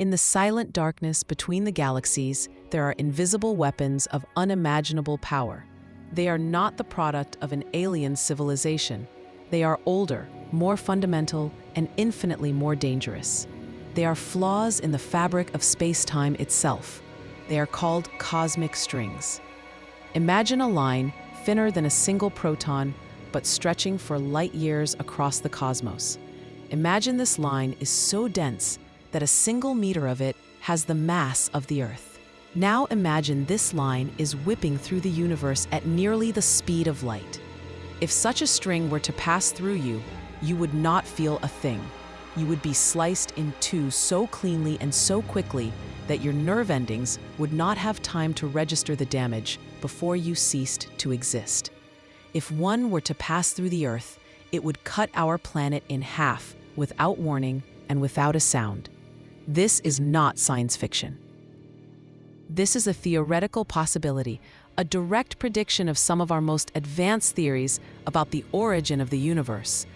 In the silent darkness between the galaxies, there are invisible weapons of unimaginable power. They are not the product of an alien civilization. They are older, more fundamental, and infinitely more dangerous. They are flaws in the fabric of space-time itself. They are called cosmic strings. Imagine a line thinner than a single proton, but stretching for light years across the cosmos. Imagine this line is so dense that a single meter of it has the mass of the Earth. Now imagine this line is whipping through the universe at nearly the speed of light. If such a string were to pass through you, you would not feel a thing. You would be sliced in two so cleanly and so quickly that your nerve endings would not have time to register the damage before you ceased to exist. If one were to pass through the Earth, it would cut our planet in half without warning and without a sound. This is not science fiction. This is a theoretical possibility, a direct prediction of some of our most advanced theories about the origin of the universe,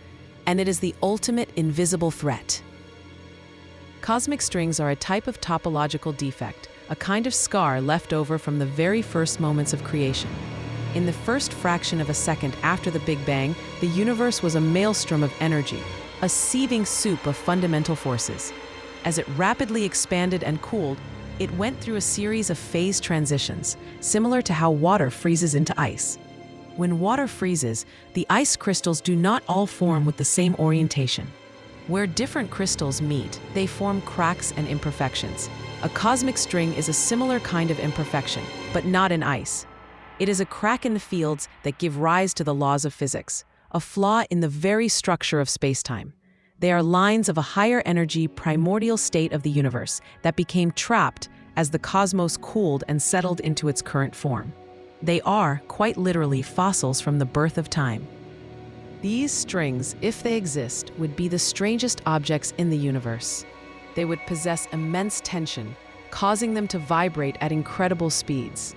and it is the ultimate invisible threat. Cosmic strings are a type of topological defect, a kind of scar left over from the very first moments of creation. In the first fraction of a second after the Big Bang, the universe was a maelstrom of energy, a seething soup of fundamental forces. As it rapidly expanded and cooled, it went through a series of phase transitions, similar to how water freezes into ice. When water freezes, the ice crystals do not all form with the same orientation. Where different crystals meet, they form cracks and imperfections. A cosmic string is a similar kind of imperfection, but not in ice. It is a crack in the fields that give rise to the laws of physics, a flaw in the very structure of space-time. They are lines of a higher energy primordial state of the universe that became trapped as the cosmos cooled and settled into its current form. They are, quite literally, fossils from the birth of time. These strings, if they exist, would be the strangest objects in the universe. They would possess immense tension, causing them to vibrate at incredible speeds.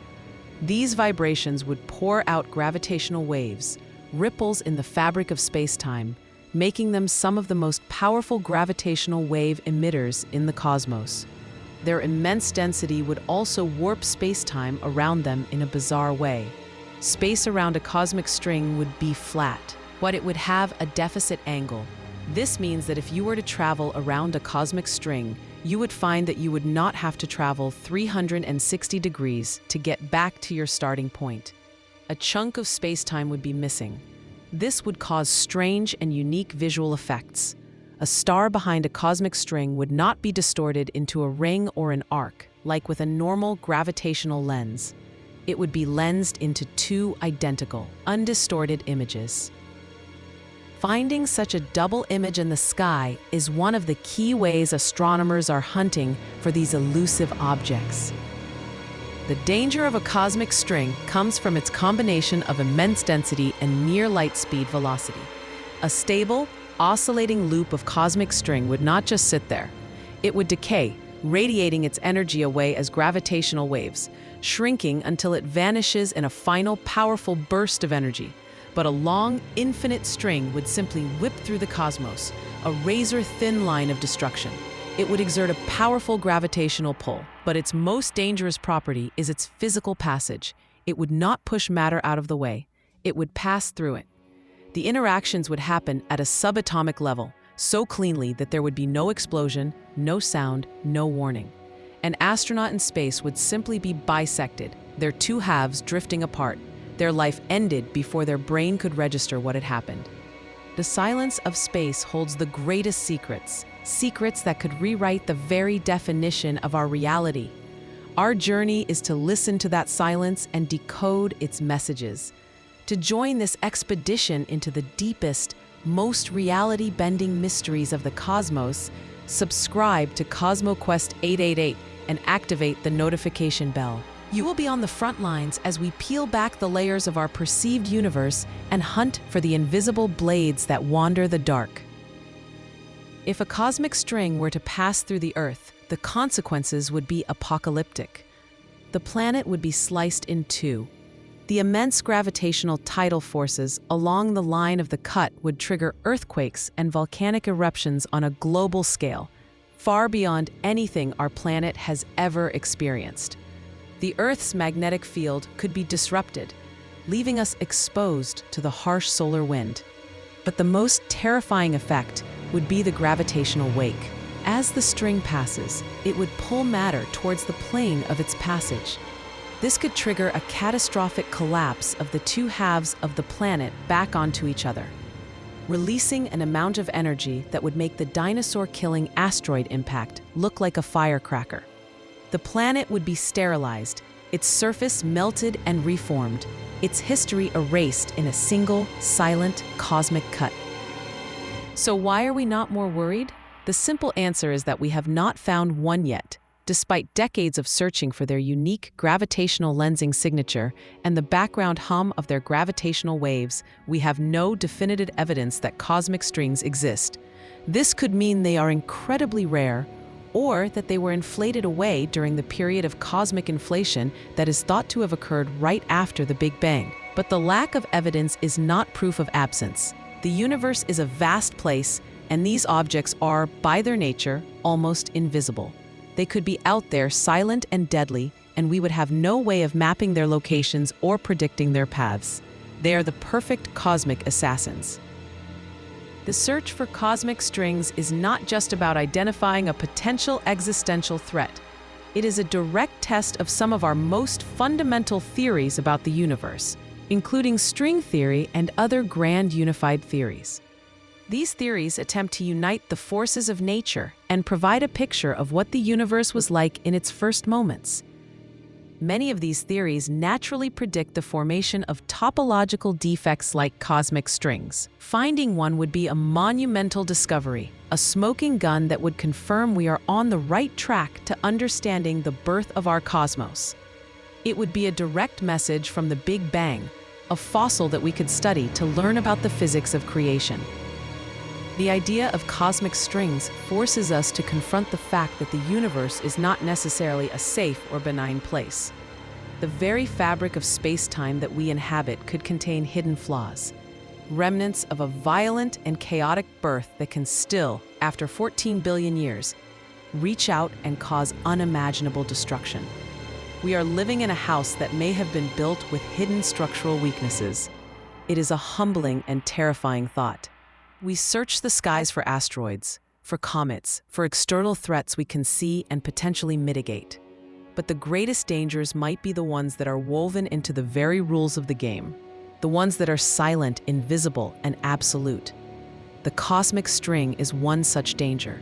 These vibrations would pour out gravitational waves, ripples in the fabric of space-time, making them some of the most powerful gravitational wave emitters in the cosmos. Their immense density would also warp space-time around them in a bizarre way. Space around a cosmic string would be flat, but it would have a deficit angle. This means that if you were to travel around a cosmic string, you would find that you would not have to travel 360 degrees to get back to your starting point. A chunk of space-time would be missing. This would cause strange and unique visual effects. A star behind a cosmic string would not be distorted into a ring or an arc, like with a normal gravitational lens. It would be lensed into two identical, undistorted images. Finding such a double image in the sky is one of the key ways astronomers are hunting for these elusive objects. The danger of a cosmic string comes from its combination of immense density and near light speed velocity. A stable, oscillating loop of cosmic string would not just sit there. It would decay, radiating its energy away as gravitational waves, shrinking until it vanishes in a final powerful burst of energy. But a long, infinite string would simply whip through the cosmos, a razor-thin line of destruction. It would exert a powerful gravitational pull, but its most dangerous property is its physical passage. It would not push matter out of the way. It would pass through it. The interactions would happen at a subatomic level, so cleanly that there would be no explosion, no sound, no warning. An astronaut in space would simply be bisected, their two halves drifting apart. Their life ended before their brain could register what had happened. The silence of space holds the greatest secrets, secrets that could rewrite the very definition of our reality. Our journey is to listen to that silence and decode its messages. To join this expedition into the deepest, most reality-bending mysteries of the cosmos, subscribe to CosmoQuest 888 and activate the notification bell. You will be on the front lines as we peel back the layers of our perceived universe and hunt for the invisible blades that wander the dark. If a cosmic string were to pass through the Earth, the consequences would be apocalyptic. The planet would be sliced in two. The immense gravitational tidal forces along the line of the cut would trigger earthquakes and volcanic eruptions on a global scale, far beyond anything our planet has ever experienced. The Earth's magnetic field could be disrupted, leaving us exposed to the harsh solar wind. But the most terrifying effect would be the gravitational wake. As the string passes, it would pull matter towards the plane of its passage. This could trigger a catastrophic collapse of the two halves of the planet back onto each other, releasing an amount of energy that would make the dinosaur-killing asteroid impact look like a firecracker. The planet would be sterilized, its surface melted and reformed, its history erased in a single, silent, cosmic cut. So why are we not more worried? The simple answer is that we have not found one yet. Despite decades of searching for their unique gravitational lensing signature and the background hum of their gravitational waves, we have no definitive evidence that cosmic strings exist. This could mean they are incredibly rare, or that they were inflated away during the period of cosmic inflation that is thought to have occurred right after the Big Bang. But the lack of evidence is not proof of absence. The universe is a vast place, and these objects are, by their nature, almost invisible. They could be out there silent and deadly, and we would have no way of mapping their locations or predicting their paths. They are the perfect cosmic assassins. The search for cosmic strings is not just about identifying a potential existential threat. It is a direct test of some of our most fundamental theories about the universe, including string theory and other grand unified theories. These theories attempt to unite the forces of nature and provide a picture of what the universe was like in its first moments. Many of these theories naturally predict the formation of topological defects like cosmic strings. Finding one would be a monumental discovery, a smoking gun that would confirm we are on the right track to understanding the birth of our cosmos. It would be a direct message from the Big Bang, a fossil that we could study to learn about the physics of creation. The idea of cosmic strings forces us to confront the fact that the universe is not necessarily a safe or benign place. The very fabric of space-time that we inhabit could contain hidden flaws, remnants of a violent and chaotic birth that can still, after 14 billion years, reach out and cause unimaginable destruction. We are living in a house that may have been built with hidden structural weaknesses. It is a humbling and terrifying thought. We search the skies for asteroids, for comets, for external threats we can see and potentially mitigate. But the greatest dangers might be the ones that are woven into the very rules of the game, the ones that are silent, invisible, and absolute. The cosmic string is one such danger,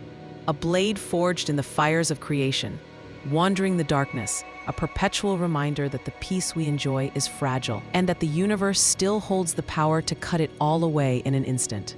a blade forged in the fires of creation, wandering the darkness, a perpetual reminder that the peace we enjoy is fragile and that the universe still holds the power to cut it all away in an instant.